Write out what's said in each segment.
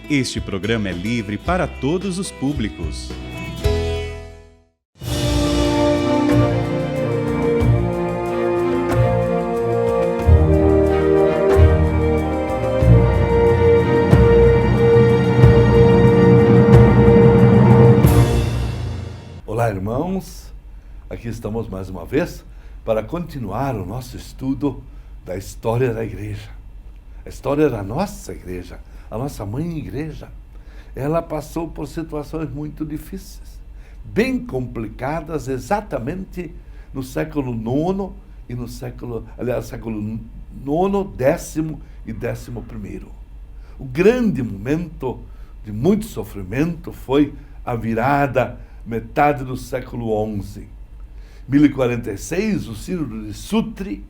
Este programa é livre para todos os públicos. Olá, irmãos. Aqui estamos mais uma vez para continuar o nosso estudo da história da igreja. A história da nossa igreja. A nossa mãe igreja, ela passou por situações muito difíceis, bem complicadas, exatamente no século IX e no século IX, X e XI. O grande momento de muito sofrimento foi a virada, metade do século XI. 1046, o Sínodo de Sutri,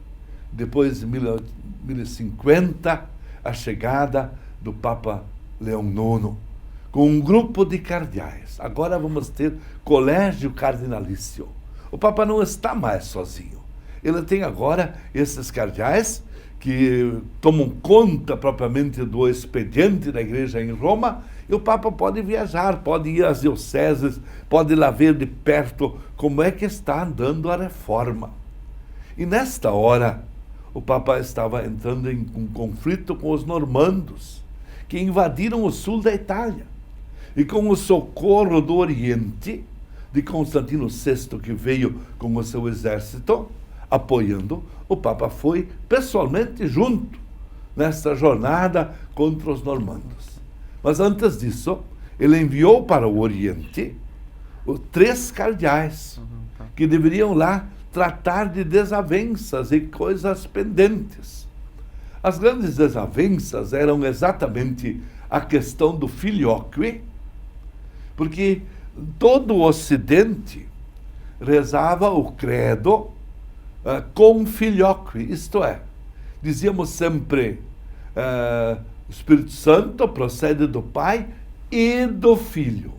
depois de 1050, a chegada do Papa Leão IX, com um grupo de cardeais. Agora vamos ter colégio cardinalício. O Papa não está mais sozinho. Ele tem agora esses cardeais que tomam conta propriamente do expediente da igreja em Roma, e o Papa pode viajar, pode ir às dioceses, pode ir lá ver de perto como é que está andando a reforma. E nesta hora, o Papa estava entrando em um conflito com os normandos, que invadiram o sul da Itália. E com o socorro do Oriente, de Constantino VI, que veio com o seu exército, apoiando, o Papa foi pessoalmente junto nesta jornada contra os normandos. Mas antes disso, ele enviou para o Oriente 3 cardeais, que deveriam lá tratar de desavenças e coisas pendentes. As grandes desavenças eram exatamente a questão do filioque, porque todo o Ocidente rezava o credo com filioque, isto é, dizíamos sempre, o Espírito Santo procede do Pai e do Filho.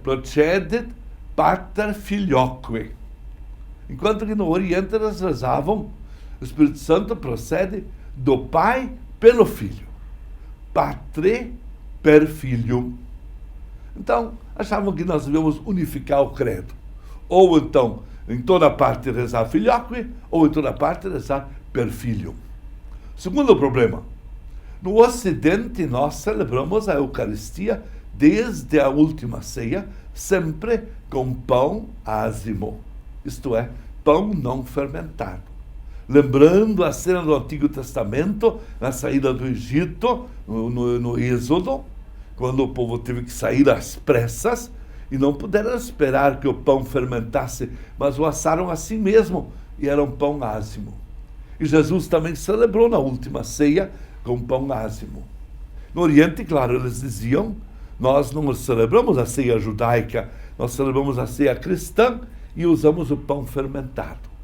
Procede pater filioque. Enquanto que no Oriente eles rezavam, o Espírito Santo procede do Pai pelo Filho. Patre per Filium. Então, achavam que nós devíamos unificar o credo. Ou então, em toda parte rezar filioque, ou em toda parte rezar per Filium. Segundo problema, no Ocidente nós celebramos a Eucaristia desde a última ceia, sempre com pão ázimo, isto é, pão não fermentado. Lembrando a cena do Antigo Testamento, na saída do Egito, no Êxodo, quando o povo teve que sair às pressas, e não puderam esperar que o pão fermentasse, mas o assaram assim mesmo, e era um pão ázimo. E Jesus também celebrou na última ceia com pão ázimo. No Oriente, claro, eles diziam, nós não celebramos a ceia judaica, nós celebramos a ceia cristã e usamos o pão fermentado.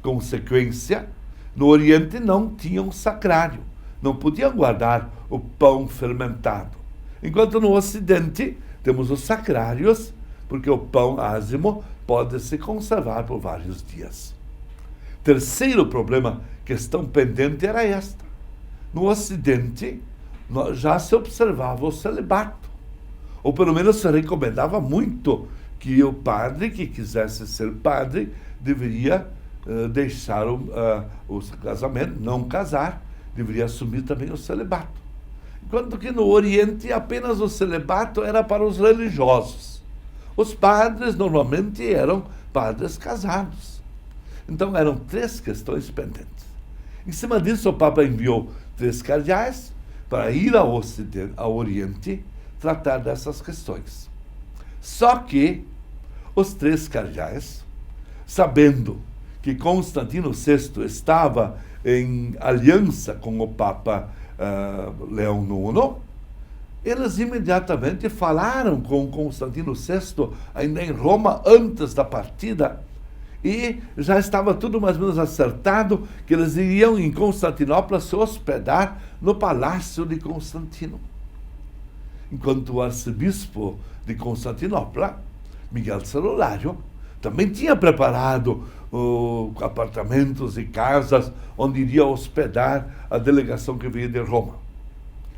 Consequência, no Oriente não tinham sacrário, não podiam guardar o pão fermentado. Enquanto no Ocidente temos os sacrários, porque o pão ázimo pode se conservar por vários dias. Terceiro problema, questão pendente, era esta. No Ocidente já se observava o celibato, ou pelo menos se recomendava muito que o padre que quisesse ser padre deveria deixar o casamento, não casar, deveria assumir também o celibato. Enquanto que no Oriente apenas o celibato era para os religiosos. Os padres normalmente eram padres casados. Então eram 3 questões pendentes. Em cima disso, o Papa enviou 3 cardeais para ir ao Oriente tratar dessas questões. Só que os 3 cardeais, sabendo que Constantino VI estava em aliança com o Papa Leão IX, eles imediatamente falaram com Constantino VI, ainda em Roma, antes da partida, e já estava tudo mais ou menos acertado que eles iriam em Constantinopla se hospedar no palácio de Constantino. Enquanto o arcebispo de Constantinopla, Miguel Celulário, também tinha preparado apartamentos e casas onde iria hospedar a delegação que veio de Roma.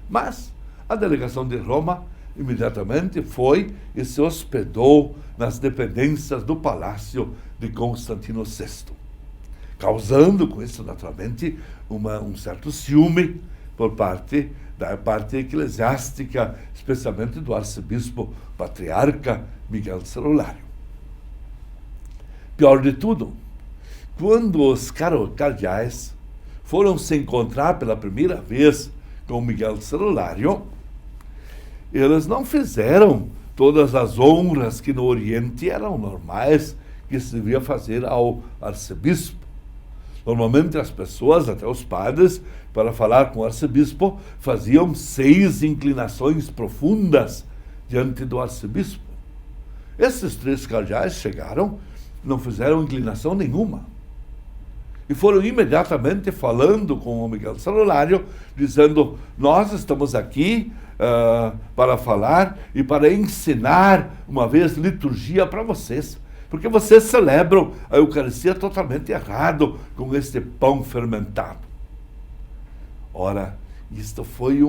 Mas a delegação de Roma imediatamente foi e se hospedou nas dependências do palácio de Constantino VI, causando com isso, naturalmente, um certo ciúme por parte da parte eclesiástica, especialmente do arcebispo patriarca Miguel Celulário. Pior de tudo, quando os cardeais foram se encontrar pela primeira vez com Miguel Celulário, eles não fizeram todas as honras que no Oriente eram normais que se devia fazer ao arcebispo. Normalmente as pessoas, até os padres, para falar com o arcebispo, faziam 6 inclinações profundas diante do arcebispo. Esses 3 cardeais chegaram, não fizeram inclinação nenhuma. E foram imediatamente falando com o Miguel Celulário, dizendo: nós estamos aqui para falar e para ensinar uma vez liturgia para vocês, porque vocês celebram a Eucaristia totalmente errado com este pão fermentado. Ora, isto foi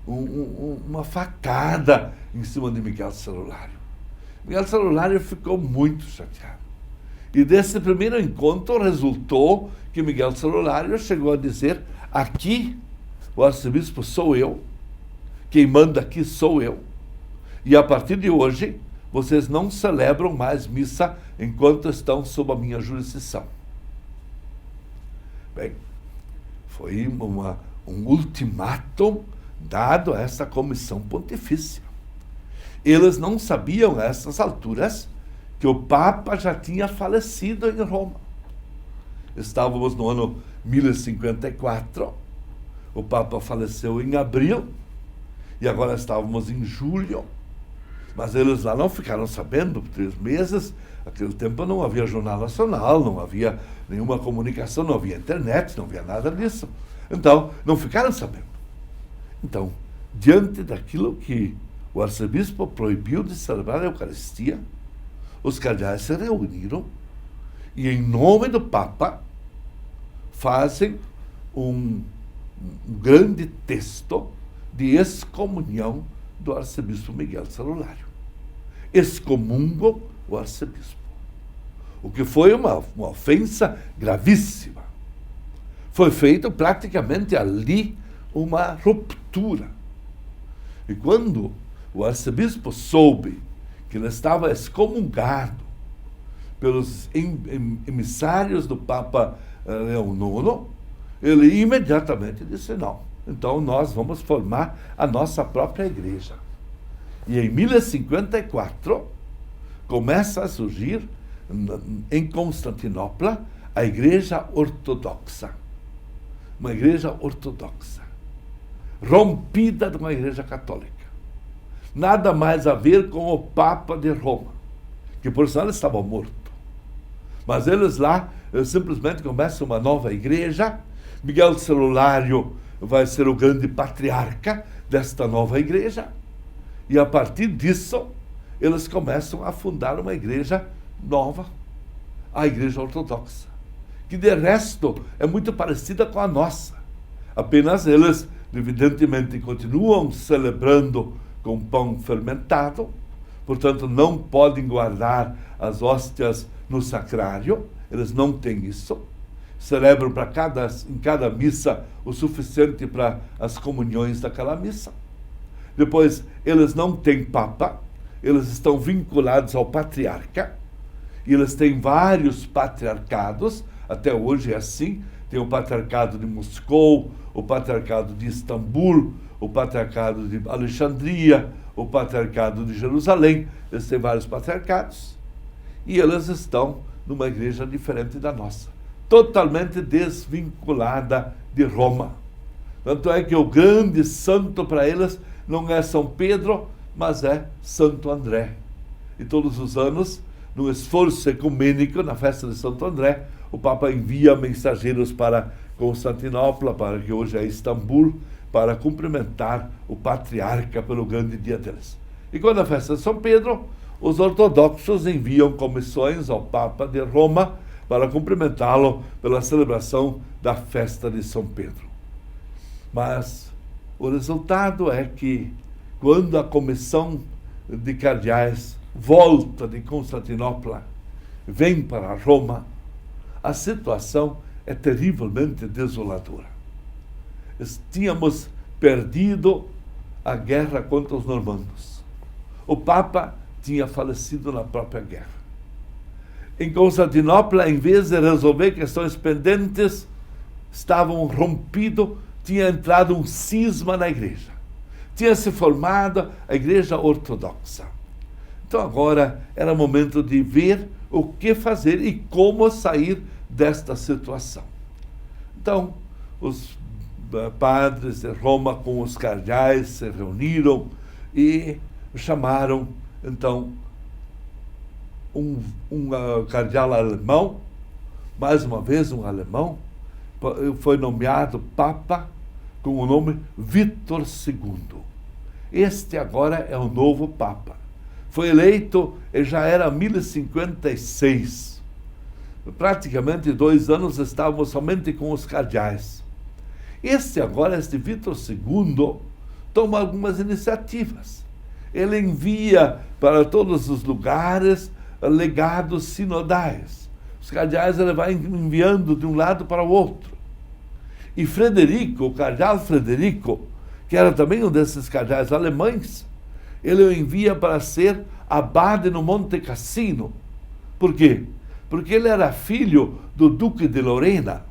uma facada em cima de Miguel Celulário. Miguel Celulário ficou muito chateado. E desse primeiro encontro resultou que Miguel Celulário chegou a dizer: aqui o arcebispo sou eu, quem manda aqui sou eu, e a partir de hoje vocês não celebram mais missa enquanto estão sob a minha jurisdição. Bem, foi um ultimatum dado a essa comissão pontifícia. Eles não sabiam a essas alturas que o Papa já tinha falecido em Roma. Estávamos no ano 1054, o Papa faleceu em abril, e agora estávamos em julho, mas eles lá não ficaram sabendo por 3 meses. Naquele tempo não havia Jornal Nacional, não havia nenhuma comunicação, não havia internet, não havia nada disso. Então, não ficaram sabendo. Então, diante daquilo que o arcebispo proibiu de celebrar a Eucaristia, os cardeais se reuniram e, em nome do Papa, fazem um grande texto de excomunhão do arcebispo Miguel Celulário. Excomungam o arcebispo, o que foi uma ofensa gravíssima. Foi feito praticamente ali uma ruptura. E quando o arcebispo soube que ele estava excomungado pelos emissários do Papa Leão IX, ele imediatamente disse: não, então nós vamos formar a nossa própria igreja. E em 1054 começa a surgir em Constantinopla a Igreja Ortodoxa. Uma igreja ortodoxa, rompida de uma igreja católica. Nada mais a ver com o Papa de Roma, que por sinal estava morto. Mas eles lá simplesmente começam uma nova igreja. Miguel Celulário vai ser o grande patriarca desta nova igreja. E a partir disso, eles começam a fundar uma igreja nova, a Igreja Ortodoxa, que de resto é muito parecida com a nossa. Apenas eles, evidentemente, continuam celebrando com pão fermentado, portanto não podem guardar as hóstias no sacrário, eles não têm isso. Celebram em cada missa o suficiente para as comunhões daquela missa. Depois, eles não têm Papa, eles estão vinculados ao patriarca, e eles têm vários patriarcados, até hoje é assim. Tem o patriarcado de Moscou, o patriarcado de Istambul, o patriarcado de Alexandria, o patriarcado de Jerusalém. Eles têm vários patriarcados, e eles estão numa igreja diferente da nossa, totalmente desvinculada de Roma. Tanto é que o grande santo para eles não é São Pedro, mas é Santo André. E todos os anos, no esforço ecumênico, na festa de Santo André, o Papa envia mensageiros para Constantinopla, para que hoje é Istambul, para cumprimentar o patriarca pelo grande dia deles. E quando a festa de São Pedro, os ortodoxos enviam comissões ao Papa de Roma para cumprimentá-lo pela celebração da festa de São Pedro. Mas o resultado é que, quando a comissão de cardeais volta de Constantinopla, vem para Roma, a situação é terrivelmente desoladora. Tínhamos perdido a guerra contra os normandos. O Papa tinha falecido na própria guerra. Em Constantinopla, em vez de resolver questões pendentes, estavam rompido, tinha entrado um cisma na igreja. Tinha se formado a igreja ortodoxa. Então agora era momento de ver o que fazer e como sair desta situação. Então, os padres de Roma com os cardeais se reuniram e chamaram, então, um cardeal alemão, mais uma vez um alemão, foi nomeado Papa com o nome Vítor II. Este agora é o novo Papa. Foi eleito, e já era 1056. Praticamente 2 anos estávamos somente com os cardeais. Este Vítor II, toma algumas iniciativas. Ele envia para todos os lugares legados sinodais. Os cardeais ele vai enviando de um lado para o outro. E Frederico, o cardeal Frederico, que era também um desses cardeais alemães, ele o envia para ser abade no Monte Cassino. Por quê? Porque ele era filho do Duque de Lorena.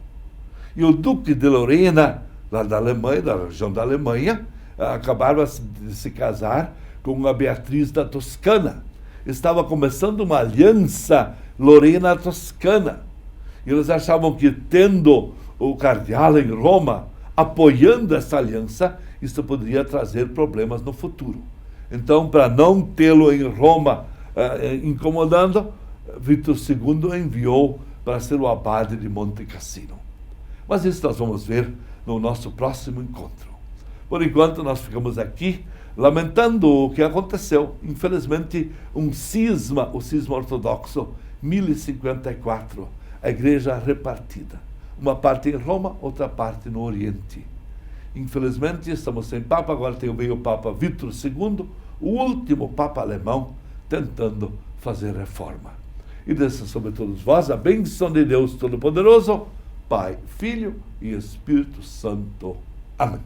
E o Duque de Lorena, lá da Alemanha, da região da Alemanha, acabava de se casar com a Beatriz da Toscana. Estava começando uma aliança Lorena-Toscana. E eles achavam que, tendo o cardeal em Roma, apoiando essa aliança, isso poderia trazer problemas no futuro. Então, para não tê-lo em Roma incomodando, Vítor II enviou para ser o abade de Monte Cassino. Mas isso nós vamos ver no nosso próximo encontro. Por enquanto, nós ficamos aqui lamentando o que aconteceu. Infelizmente, o cisma ortodoxo, 1054, a igreja repartida. Uma parte em Roma, outra parte no Oriente. Infelizmente, estamos sem Papa, agora veio o Papa Vítor II, o último Papa alemão, tentando fazer reforma. E desça sobre todos vós a bênção de Deus Todo-Poderoso, Pai, Filho e Espírito Santo. Amém.